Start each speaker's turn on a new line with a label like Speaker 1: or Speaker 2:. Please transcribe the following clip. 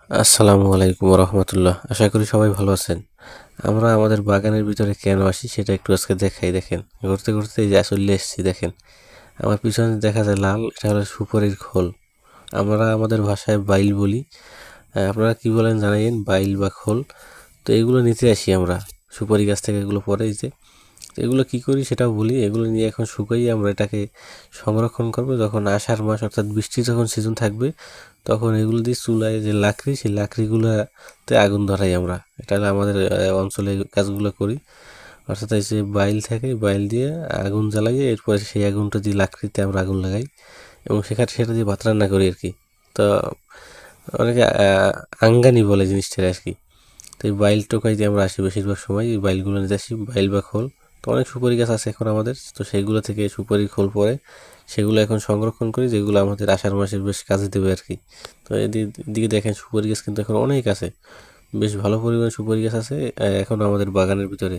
Speaker 1: আসসালামু আলাইকুম রহমতুল্লাহ। আশা করি সবাই ভালো আছেন। আমরা আমাদের বাগানের ভিতরে কেন আসি সেটা একটু আজকে দেখাই। দেখেন, ঘুরতে ঘুরতে এই যে চলে এসেছি। দেখেন, আমার পিছনে দেখা যায় লাল, এটা হলো সুপারির খোল। আমরা আমাদের ভাষায় বাইল বলি। আপনারা কি বলেন জানাইন, বাইল বা খোল। তো এগুলো নিতে আসি আমরা সুপারি গাছ থেকে। এগুলো পরে এই যে, তো এগুলো কী করি সেটাও বলি। এগুলো নিয়ে এখন শুকাই আমরা এটাকে সংরক্ষণ করবো। যখন আষাঢ় মাস অর্থাৎ বৃষ্টির যখন সিজন থাকবে, তখন এগুলো দিয়ে চুলায় যে লাকড়ি, সেই লাকড়িগুলোতে আগুন ধরাই আমরা। এটা হলো আমাদের অঞ্চলে এই কাজগুলো করি। অর্থাৎ এই যে বাইল থাকে, বাইল দিয়ে আগুন জ্বালাইয়ে এরপরে সেই আগুনটা দিয়ে লাকড়িতে আমরা আগুন লাগাই এবং সেখানে সেটা দিয়ে ভাত রান্না করি আর কি। তো অনেকে আঙ্গানি বলে জিনিসটা আর কি। তো এই বাইল টোকাই দিয়ে আমরা আসি বেশিরভাগ সময়। এই বাইলগুলো নিতে আসি, বাইল বা খোল। তো অনেক সুপারি গাছ আছে এখন আমাদের, তো সেইগুলো থেকে সুপারি খোল পড়ে, সেগুলো এখন সংরক্ষণ করি, যেগুলো আমাদের আষাঢ় মাসের বেশ কাজে দেবে আর কি। তো এদিকে দেখেন সুপারি গাছ কিন্তু এখন অনেক আছে, বেশ ভালো পরিমাণ সুপারি গাছ আছে এখন আমাদের বাগানের ভিতরে।